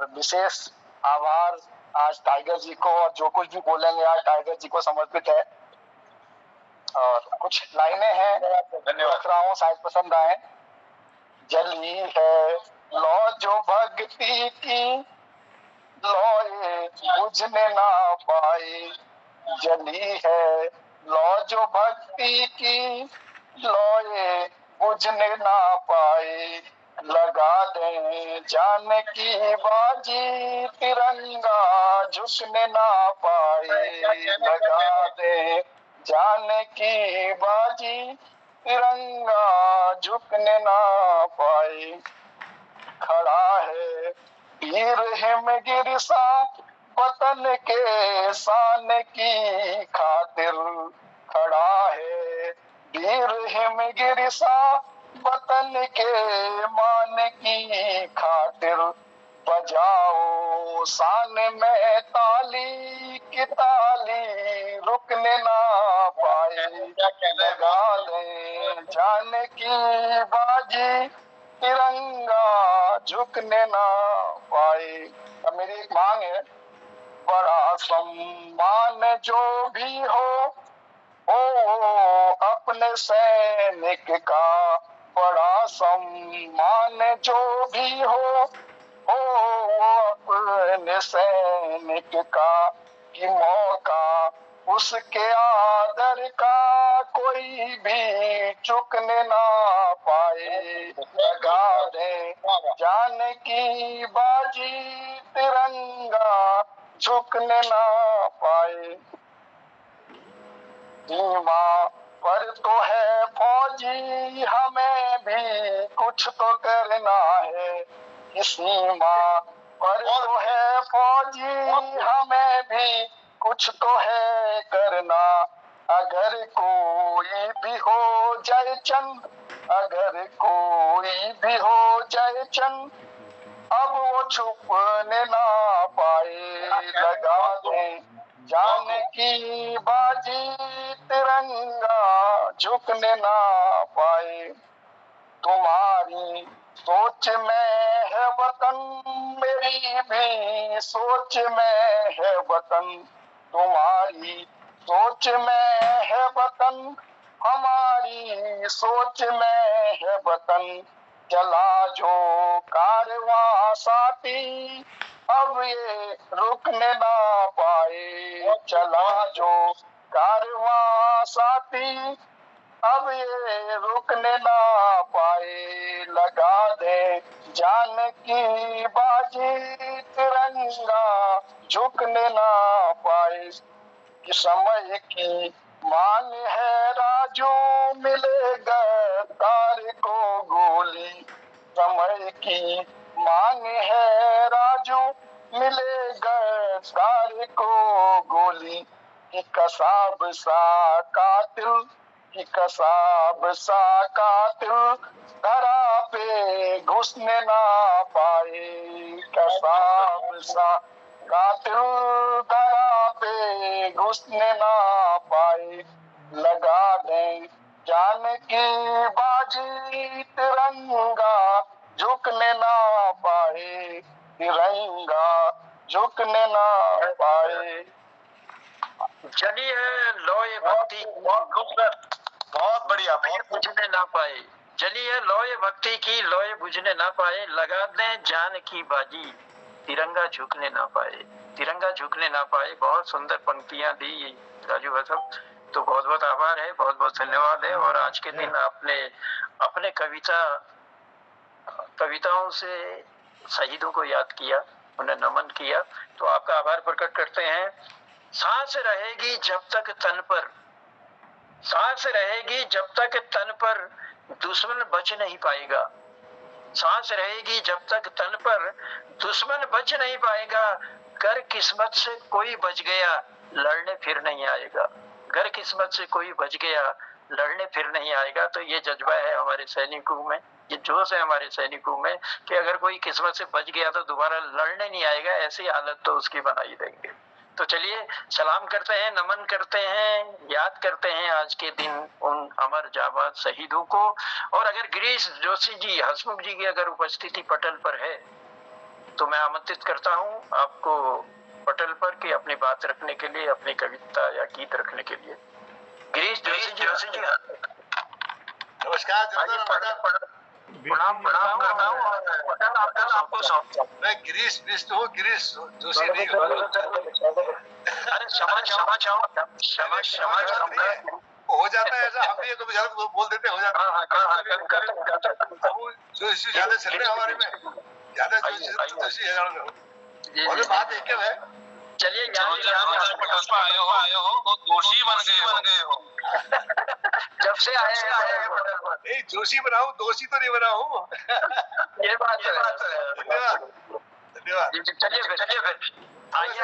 और विशेष आभार आज टाइगर जी को, और जो कुछ भी बोलेंगे आज टाइगर जी को समर्पित है। और कुछ लाइनें हैं रख रहा हूँ, शायद पसंद आए। जली है लौ जो भक्ति की, लौए बुझने ना पाए। जली है लौ जो भक्ति की, लौए बुझने ना पाए। लगा दें जान की बाजी, तिरंगा झुकने ना पाए। लगा दें जान की बाजी, तिरंगा झुकने ना पाए। खड़ा है वीर हिमगिर सा, वतन के शान की खातिर। खड़ा है वीर हिमगिर सा, वतन के मान की खातिर। बजाओ शान में ताली की ताली, रुकने ना पाए। लगा दें जान की बाजी, तिरंगा झुकने ना पाए। अब मेरी एक मांग है, बड़ा सम्मान जो भी हो अपने सैनिक का। बड़ा सम्मान जो भी हो अपने सैनिक का। कि मौका उसके आदर का, कोई भी चुकने ना पाए। लगा दे जान की बाजी, तिरंगा झुकने ना पाए। सीमा पर तो है फौजी, हमें भी कुछ तो करना है। सीमा पर तो है फौजी, हमें भी कुछ तो है करना। अगर कोई भी हो जय चंद, अगर कोई भी हो जय चंद, अब वो छुपने ना पाए। लगा दे जान की बाजी, तिरंगा झुकने ना पाए। तुम्हारी सोच में है वतन, मेरी भी सोच में है वतन। तुम्हारी सोच में है वतन, हमारी सोच में है वतन। चला जो कारवां साथी, अब ये रुकने ना पाए। चला जो कारवां साथी, अब ये रुकने ना पाए। लगा दे जान की बाजी, तिरंगा झुकने ना पाए। कि समय की मांग है राजू, मिलेगा तार को गोली। समय की मांग है राजू, मिलेगा तार को गोली। कि कसाब सा कातिल, कि कसाब सा कातिल, धरा पे घुसने ना पाए। कसाब सा कातिल धरा पे घुसने ना पाए। लगा दें जान की बाजी, तिरंगा झुकने ना पाए। तिरंगा झुकने ना पाए। चलिए लोए भक्ति बहुत बढ़िया, बुझने ना पाए। चलिए लोए भक्ति की लोए बुझने ना पाए। लगा दें जान की बाजी, तिरंगा झुकने ना पाए। तिरंगा झुकने ना पाए। बहुत सुंदर पंक्तियां दी राजू भाई, तो बहुत बहुत आभार है, बहुत बहुत धन्यवाद है। और आज के दिन आपने अपने कविताओं से शहीदों को याद किया, उन्हें नमन किया, तो आपका आभार प्रकट करते हैं। सांस रहेगी जब तक तन पर, सांस रहेगी जब तक तन पर, दुश्मन बच नहीं पाएगा। सांस रहेगी जब तक तन पर, दुश्मन बच नहीं पाएगा। गर किस्मत से कोई बच गया, लड़ने फिर नहीं आएगा। गर किस्मत से कोई बच गया, लड़ने फिर नहीं आएगा। तो ये जज्बा है हमारे सैनिकों में, ये जोश है हमारे सैनिकों में कि अगर कोई किस्मत से बच गया तो दोबारा लड़ने नहीं आएगा, ऐसी हालत तो उसकी बनाई देंगे। तो चलिए सलाम करते हैं, नमन करते हैं, याद करते हैं आज के दिन उन अमर जाबाज शहीदों को। और अगर गिरीश जोशी जी, हसमुख जी की अगर उपस्थिति पटल पर है तो मैं आमंत्रित करता हूँ आपको पटल पर कि अपनी बात रखने के लिए, अपनी कविता या गीत रखने के लिए। गिरीश जोशी जी नमस्कार। प्रणाम करता हूँ और पटल आपको सौंपता हूँ। मैं गिरीश मिश्र हूँ, गिरीश जोशी नहीं हूँ। अरे क्षमा हो जाता है ऐसा, हम भी कभी गलत बोल देते हो जाता है। जोशी ज्यादा चल रहे हमारे में, ज्यादा जोशी है। और बात एक है, चलिए पटल पर आए हो तो दोषी बन गए हो। जब से आए हैं नहीं जोशी बनाऊं, दोषी तो नहीं बनाऊं। ये बात है। धन्यवाद। चलिए फिर आइए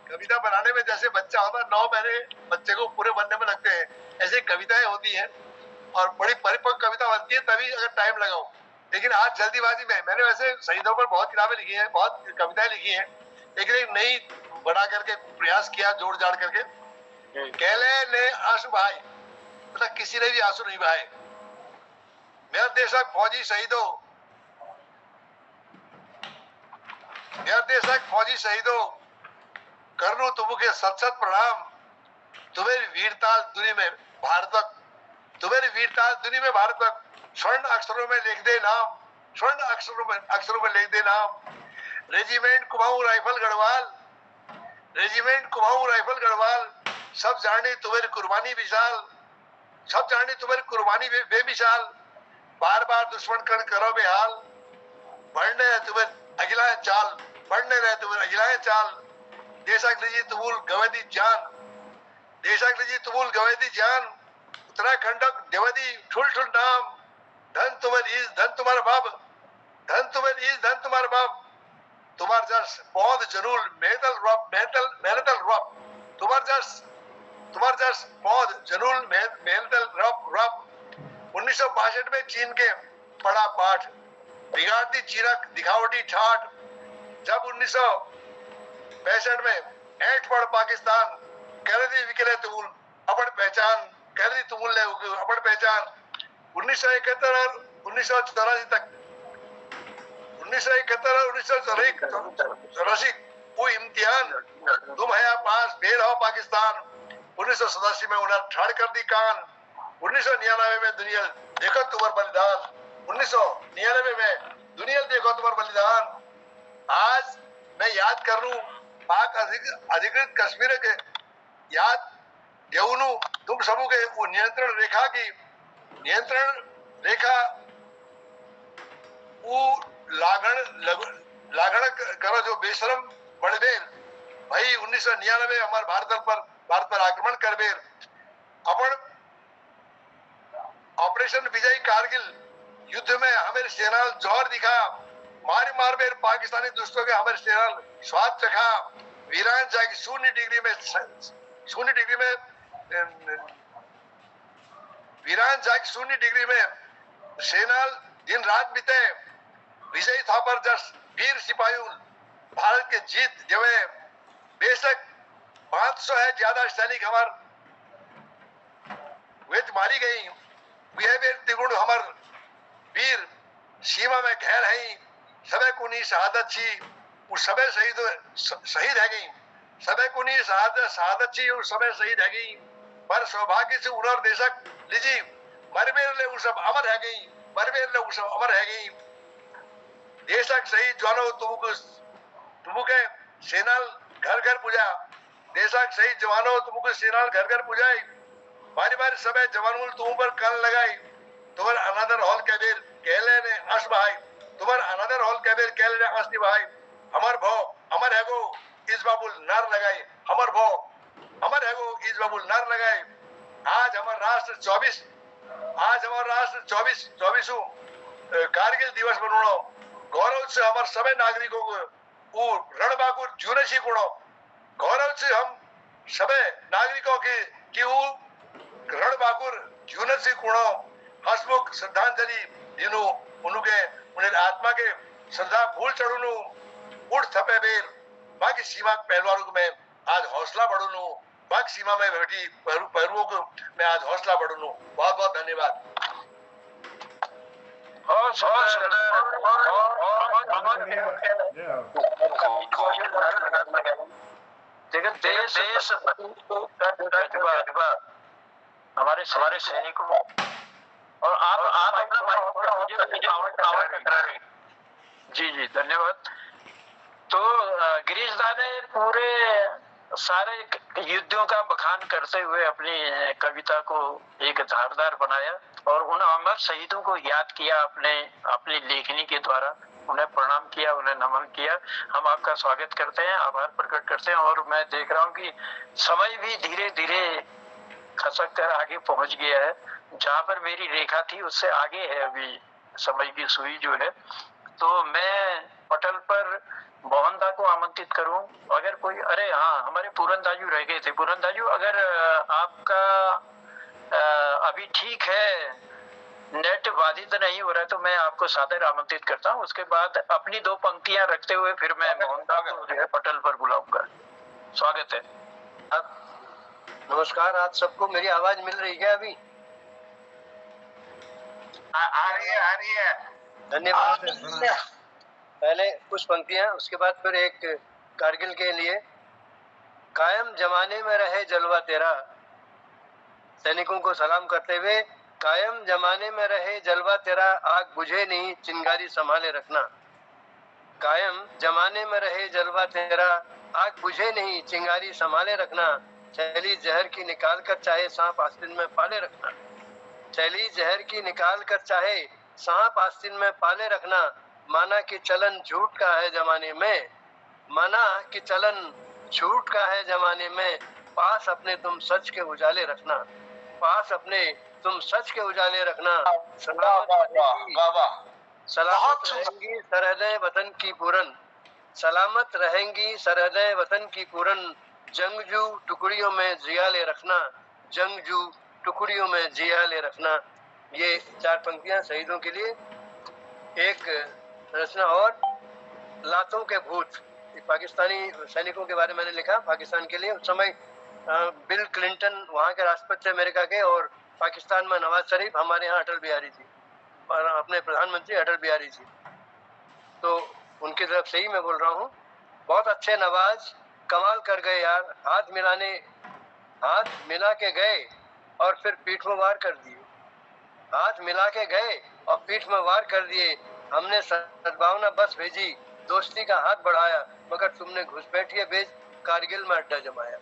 कविता बनाने में जैसे बच्चा होता है 9 महीने बच्चे को पूरे बनने में लगते हैं, ऐसे कविताएं होती हैं और बड़ी परिपक्व कविता बनती है तभी अगर टाइम लगाओ। लेकिन आज जल्दीबाजी में मैंने वैसे शहीदों पर बहुत किताबें लिखी हैं, बहुत कविताएं लिखी हैं, लेकिन एक नई बना करके प्रयास किया जोड़ जाड़ करके। कहले ने आंसू बहाए, मतलब किसी ने भी आंसू नहीं बहाए। मेरा देशक फौजी शहीदों, मेरा देशक फौजी शहीदों, करनू तुमके सत सत प्रणाम। तुम्हारी वीरता दुनिया में भारत तक, तुम्हारी वीरता दुनिया में भारत तक स्वर्ण अक्षरों में लिख दे नाम, स्वर्ण अक्षरों में लिख दे नाम। Regiment Kumaon rifle Garhwal, regiment Kumaon rifle Garhwal, सब जाने तुम्हारी कुर्बानी विशाल, सब जाने तुम्हारी कुर्बानी बेमिसाल। बार बार दुश्मन करो बेहाल, बढ़ने रहे तुम्हें अगिला चाल, बढ़ने रहे तुम्हें अगिला चाल। देशाग्रजी तुमुल गवैदी जान, देशाग्रजी तुमुल गवैदी जान। उत्तराखंड देवदी ठुल ठुल नाम। धन तुम्हारी ईज धन तुम्हारा बाप, धन तुम्हारी ईज धन तुम्हारा बाप। तुम्हार जस पौध जरूर मेहनतल रब, तुम्हार जस पौध जरूर मेहनतल रब। 1962 में चीन के पड़ा पाठ, बिगाड़ती चीरक दिखावटी ठाट। जब 1965 में ऐठ पड़ पाकिस्तान, कह रही विकले तुमुल अपड़ पहचान, कह रही तुमुल ले अपड़ पहचान। 1971 और 1984 तक, 1971 और 1984 वो इम्तिहान तुम है पास बेल हो पाकिस्तान। 1987 में उन्हें ठाड़ कर दी कान। 1999 में दुनिया देखो तुम्हार बलिदान, 1999 में दुनिया देखो तुम्हार बलिदान। आज मैं याद कर लूं पाक अधिकृत कश्मीर के याद घेऊन तुम सबू के वो नियंत्रण रेखा वो लागण करो जो बेशरम बड़बेर भाई। 1999 हमारे भारत पर आक्रमण कर बेर अपन ऑपरेशन विजय कारगिल युद्ध में हमारी सेना जोर दिखा। मार बेर पाकिस्तानी दुश्मनों के हमारी सेना स्वाद चखा। वीरान जाके 0 डिग्री में वीरान जाके 0 डिग्री में सेना दिन रात बीते। विजय था पर जस वीर सिपाही भारत के जीत जवे। बेशक 500 है ज्यादा सैनिक हमार वे मारी गई। तिगुण हमार वीर सीमा में घेर है। सबे कुनी शहादत छी उस सबे शहीद है गई। सबे कुनी शहादत छी उस सबे शहीद है गई। पर सौभाग्य से उन्होंने देशक लीजी मरबेर ले उस सब अमर है गई, मरबेर ले उस सब अमर है गई। देशक शहीद जानो तुमुके सेनाल घर घर पूजा। देशक शहीद जवानों तुमको सेनाल घर घर पूजाई। बारी बारी सबे जवानों तुम पर कन लगाई। तुम्हारे अनादर हॉल कैबेर कहले ने आंस बहाई, तुम्हारे अनादर हॉल कैबेर कहले ने आंस निभाई। अमर भो अमर है गो इस बाबुल नार लगाई, अमर भो अमर है गो इस बाबुल नार लगाई। आज हमारा राष्ट्र 24वां कारगिल दिवस मनाओ। गौरव से हमारे सभी नागरिकों को रणबाकुर जुनसी गुणो। गौरव से हम सभी नागरिकों की रणबाकुर जुनसी गुणो हसमुख श्रद्धांजलि दिनु। उन्हें आत्मा के श्रद्धा फूल चढ़ुनु। उठ थपे बेर बाकी सीमा पहलवानों में आज हौसला बढ़ुनु। बाकी सीमा में बैठी पहलुओं को मैं आज हौसला बढ़ुनु। बहुत बहुत धन्यवाद। बहुत सुंदर देखो देश का जज्बा हमारे सैनिकों और आप अपना जी जी धन्यवाद। तो गिरीश दा ने पूरे सारे युद्धों का बखान करते हुए अपनी कविता को एक धारदार बनाया और उन अमर शहीदों को याद किया अपनी लेखनी के द्वारा, उन्हें प्रणाम किया, उन्हें नमन किया। हम आपका स्वागत करते हैं, आभार प्रकट करते हैं। और मैं देख रहा हूँ कि समय भी धीरे धीरे खसक कर आगे पहुंच गया है, जहां पर मेरी रेखा थी उससे आगे है अभी समय की सुई जो है। तो मैं पटल पर मोहन दा को आमंत्रित करूं, अगर कोई, अरे हाँ हमारे पूरन दाजू रह गए थे। पूरन दाजू अगर आपका अभी ठीक है, नेट बाधित नहीं हो रहा है, तो मैं आपको सादर आमंत्रित करता हूं। उसके बाद अपनी 2 पंक्तियां रखते हुए फिर मैं मोहन दा को जो है पटल पर बुलाऊंगा। स्वागत है। नमस्कार आप सबको, मेरी आवाज मिल रही है अभी? आ रही है। धन्यवाद। पहले कुछ पंक्तियां, उसके बाद फिर एक कारगिल के लिए। कायम जमाने में रहे जलवा तेरा, सैनिकों को सलाम करते हुए, कायम जमाने में रहे जलवा तेरा, आग बुझे नहीं चिंगारी संभाले रखना। कायम जमाने में रहे जलवा तेरा, आग बुझे नहीं चिंगारी संभाले रखना। थैली जहर की निकाल कर चाहे सांप आस्तीन में पाले रखना। थैली जहर की निकाल कर चाहे सांप आस्तीन में पाले रखना। माना कि चलन झूठ का है जमाने में, माना कि चलन झूठ का है जमाने में, पास अपने तुम सच के उजाले रखना। पास अपने तुम सच के उजाले रखना। सलामत रहेंगी सरहदें वतन की पूरन, सलामत रहेंगी सरहदें वतन की पूरन। जंगजू टुकड़ियों में जियाले रखना, जंगजू टुकड़ियों में जियाले रखना। ये 4 पंक्तियां शहीदों के लिए। एक रचना और, लातों के भूत, पाकिस्तानी सैनिकों के बारे में मैंने लिखा पाकिस्तान के लिए। उस समय बिल क्लिंटन वहाँ के राष्ट्रपति थे अमेरिका के, और पाकिस्तान में नवाज शरीफ, हमारे यहाँ अटल बिहारी जी, और अपने प्रधानमंत्री अटल बिहारी जी। तो उनकी तरफ से ही मैं बोल रहा हूँ। बहुत अच्छे नवाज, कमाल कर गए यार, हाथ मिला के गए और फिर पीठ में वार कर दिए। हाथ मिला के गए और पीठ में वार कर दिए। हमने सद्भावना बस भेजी, दोस्ती का हाथ बढ़ाया, मगर तुमने घुसपैठिए भेज कारगिल में अड्डा जमाया।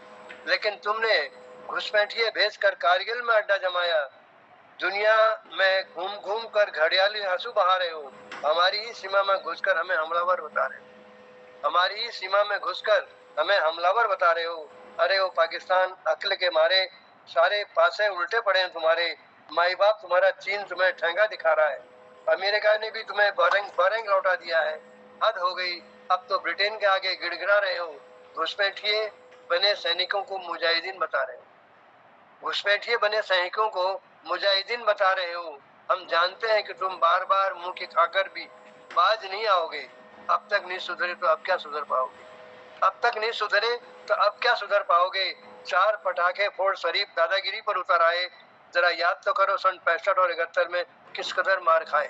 लेकिन तुमने घुसपैठिए भेज कर कारगिल में अड्डा जमाया। दुनिया में घूम घूम कर घड़ियाली आंसू बहा रहे हो, हमारी ही सीमा में घुसकर हमें हमलावर बता रहे हो। हमारी ही सीमा में घुसकर हमें हमलावर बता रहे हो। अरे ओ पाकिस्तान, अक्ल के मारे सारे पासे उल्टे पड़े हैं तुम्हारे। माई बाप तुम्हारा चीन तुम्हें ठेंगा दिखा रहा है, अमेरिका ने भी तुम्हें बरेंग लौटा दिया है। हद हो गई, अब तो ब्रिटेन के आगे गिड़गिड़ा रहे हो। घुसपैठिए बने सैनिकों को मुजाहिदीन बता रहे हो। घुसपैठिए बने सैनिकों को मुजाहिदीन बता रहे हो। हम जानते हैं कि तुम बार बार मुंह की खाकर भी बाज नहीं आओगे। अब तक नहीं सुधरे तो अब क्या सुधर पाओगे? अब तक नहीं सुधरे तो अब क्या सुधर पाओगे? 4 पटाखे फोड़ शरीफ दादागिरी पर उतर आए। जरा याद तो करो सन 65 और 71 में किस कदर मार खाए।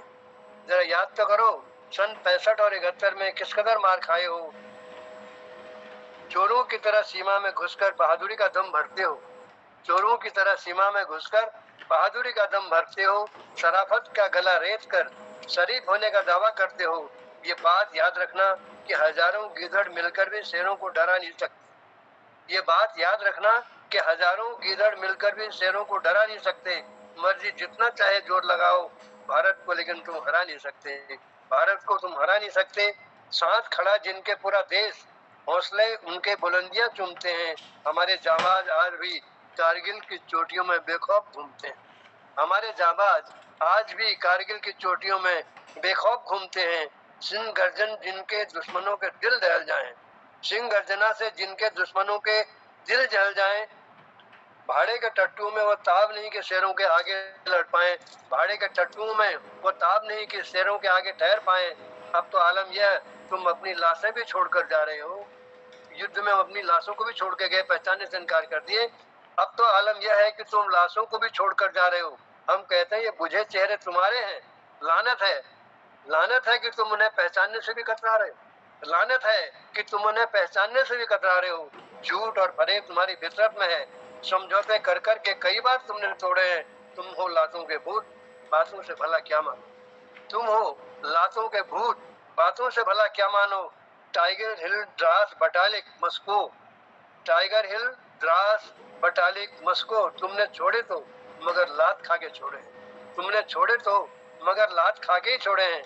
जरा याद तो करो सन 65 और 71 में किस कदर मार खाए हो। चोरों की तरह सीमा में घुसकर बहादुरी का दम भरते हो। चोरों की तरह सीमा में घुसकर बहादुरी का दम भरते हो। शराफत का गला रेत कर शरीफ होने का दावा करते हो। ये बात याद रखना कि हजारों गीदड़ मिलकर भी शेरों को डरा नहीं सकते। ये बात याद रखना कि हजारों गीदड़ मिलकर भी शेरों को डरा नहीं सकते। मर्जी जितना चाहे जोर लगाओ भारत को, लेकिन तुम हरा नहीं सकते। भारत को तुम हरा नहीं सकते। साथ खड़ा जिनके पूरा देश, हौसले उनके बुलंदियां चूमते हैं। हमारे जाबाज आज भी कारगिल की चोटियों में बेखौफ घूमते हैं। हमारे जाबाज आज भी कारगिल की चोटियों में बेखौफ घूमते हैं। सिंह गर्जन जिनके दुश्मनों के दिल दहल जाएं, सिंह गर्जना से जिनके दुश्मनों के दिल जल जाएं। भाड़े के टट्टू में वो ताब नहीं कि शेरों के आगे लड़ पाए। भाड़े के टट्टू में वो ताब नहीं कि शेरों के आगे ठहर पाए। अब तो आलम यह है, तुम अपनी लाशें भी छोड़कर जा रहे हो। युद्ध में अपनी लाशों को भी छोड़ के गए, पहचानने से इनकार कर दिए। अब तो आलम यह है कि तुम लाशों को भी छोड़कर जा रहे हो। हम कहते हैं ये बुझे चेहरे तुम्हारे हैं, लानत है। लानत है कि तुम उन्हें पहचानने से भी कतरा रहे हो। लानत है कि तुम उन्हें पहचानने से भी कतरा रहे हो। झूठ और फरेब तुम्हारी फितरत में है। समझौते कर कर के कई बार तुमने तोड़े हैं। तुम हो लातों के भूत, बातों से भला क्या मानो। तुम हो लातों के भूत, बातों से भला क्या मानो। टाइगर हिल द्रास बटालिक मस्को, टाइगर हिल द्रास बटालिक मस्को तुमने छोड़े तो मगर लात खा के छोड़े हैं। तुमने छोड़े तो मगर लात खा के ही छोड़े हैं।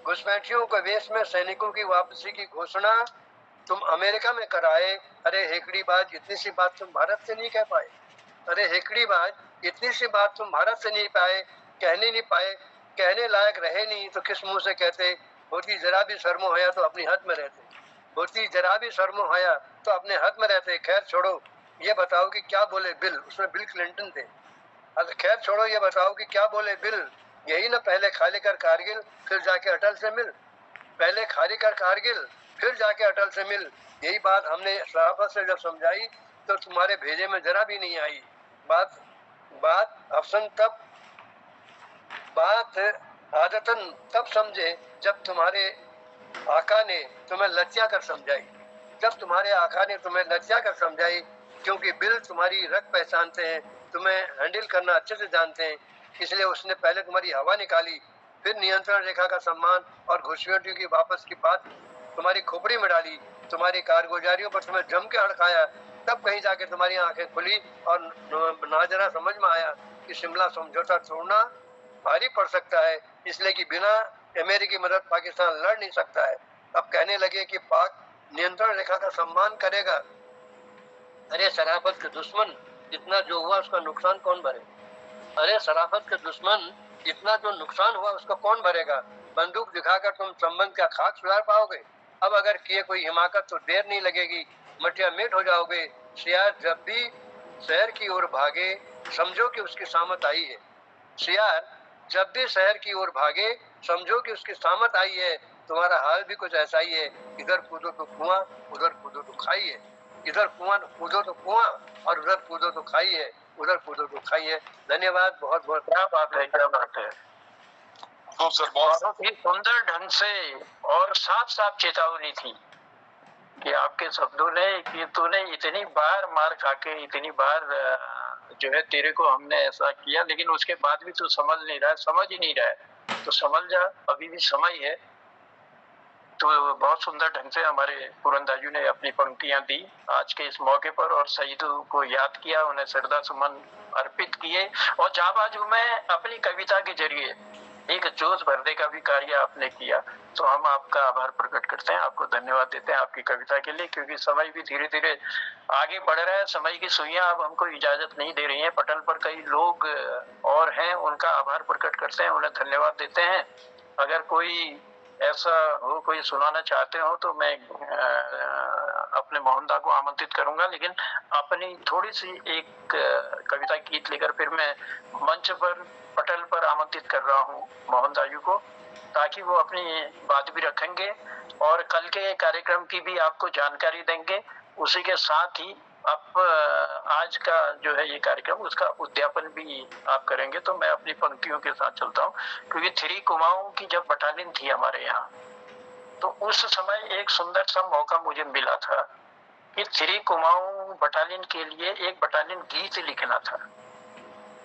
घुसपैठियों के वेश में सैनिकों की वापसी की घोषणा तुम अमेरिका में कराए। अरे हेकड़ीबाज, इतनी सी बात तुम भारत से नहीं कह पाए। अरे हेकड़ीबाज, इतनी सी बात तुम भारत से नहीं पाए, कहने नहीं पाए, कहने लायक रहे नहीं तो किस मुंह से कहते। होती जरा भी शर्मो हया तो अपनी हद में रहते। होती जरा भी शर्मो हया तो अपने हद में रहते। खैर छोड़ो, ये बताओ कि क्या बोले बिल। उसमें बिल क्लिंटन थे। खैर छोड़ो, ये बताओ कि क्या बोले बिल। यही ना, पहले खाली कर कारगिल फिर जाके अटल से मिल। पहले खाली कर कारगिल फिर जाके अटल से मिल। यही बात हमने शराफत से जब समझाई तो तुम्हारे भेजे में जरा भी नहीं आई। बात अफसन तब, बात आदतन तब समझे जब तुम्हारे आका ने तुम्हें लज्जा कर समझाई। जब तुम्हारे आका ने तुम्हें लज्जा कर समझाई, क्योंकि बिल तुम्हारी रग पहचानते हैं, तुम्हें हैंडल करना अच्छे से जानते हैं। इसलिए उसने पहले तुम्हारी हवा निकाली, फिर नियंत्रण रेखा का सम्मान और घुसपैठियों की वापस की बात तुम्हारी खोपड़ी में डाली। तुम्हारी कारगुजारियों पर तुम्हें जम के हड़काया। तब कहीं जाके तुम्हारी आंखें खुली और नाजरा समझ में आया कि शिमला समझौता छोड़ना भारी पड़ सकता है, इसलिए कि बिना अमेरिकी मदद पाकिस्तान लड़ नहीं सकता है। अब कहने लगे कि पाक नियंत्रण रेखा का सम्मान करेगा। अरे शराफत के दुश्मन, इतना जो हुआ उसका नुकसान कौन भरे। अरे शराफत के दुश्मन, इतना जो नुकसान हुआ उसका कौन भरेगा। बंदूक दिखाकर तुम संबंध का खाक सुधार पाओगे। अब अगर किए कोई हिमाकत तो देर नहीं लगेगी, मटिया मेट हो जाओगे। सियार जब भी शहर की ओर भागे समझो कि उसकी सामत आई है। सियार जब भी शहर की ओर भागे समझो कि उसकी सामत आई है। तुम्हारा हाल भी कुछ ऐसा ही है। इधर कूदो तो कुआं, उधर कूदो तो खाई है। इधर कुआं कूदो तो कुआं और उधर कूदो तो खाई है। उधर कूदो तो खाई है। धन्यवाद। बहुत बहुत क्या बात है, क्या बात है। खूब सर, बहुत ही सुंदर ढंग से और साफ साफ चेतावनी थी कि आपके शब्दों ने कि तूने इतनी बार मार खा के, इतनी बार जो है तेरे को हमने ऐसा किया, लेकिन उसके बाद भी तू समझ नहीं रहा है, समझ ही नहीं रहा है। तो समझ जा, अभी भी समय है। तो बहुत सुंदर ढंग से हमारे पुरंदाजू ने अपनी पंक्तियां दी आज के इस मौके पर और शहीदों को याद किया, उन्हें श्रद्धा सुमन अर्पित किए और जाबाजू में अपनी कविता के जरिए एक जोश भरने का भी कार्य आपने किया। तो हम आपका आभार प्रकट करते हैं, आपको धन्यवाद देते हैं आपकी कविता के लिए, क्योंकि समय भी धीरे धीरे आगे बढ़ रहा है। समय की सुइयां अब हमको इजाजत नहीं दे रही हैं। पटल पर कई लोग और हैं, उनका आभार प्रकट करते हैं, उन्हें धन्यवाद देते हैं। अगर कोई ऐसा हो, कोई सुनाना चाहते हो तो मैं अपने मोहनदा को आमंत्रित करूंगा, लेकिन अपनी थोड़ी सी एक कविता गीत लेकर फिर मैं मंच पर पटल पर आमंत्रित कर रहा हूँ मोहनदाजू को, ताकि वो अपनी बात भी रखेंगे और कल के कार्यक्रम की भी आपको जानकारी देंगे। उसी के साथ ही अब आज का जो है ये कार्यक्रम, उसका उद्यापन भी आप करेंगे। तो मैं अपनी पंक्तियों के साथ चलता हूँ, क्योंकि 3 कुमाऊं की जब बटालियन थी हमारे यहाँ, तो उस समय एक सुंदर सा मौका मुझे मिला था कि 3 कुमाऊं बटालियन के लिए एक बटालियन गीत लिखना था।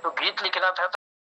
तो गीत लिखना था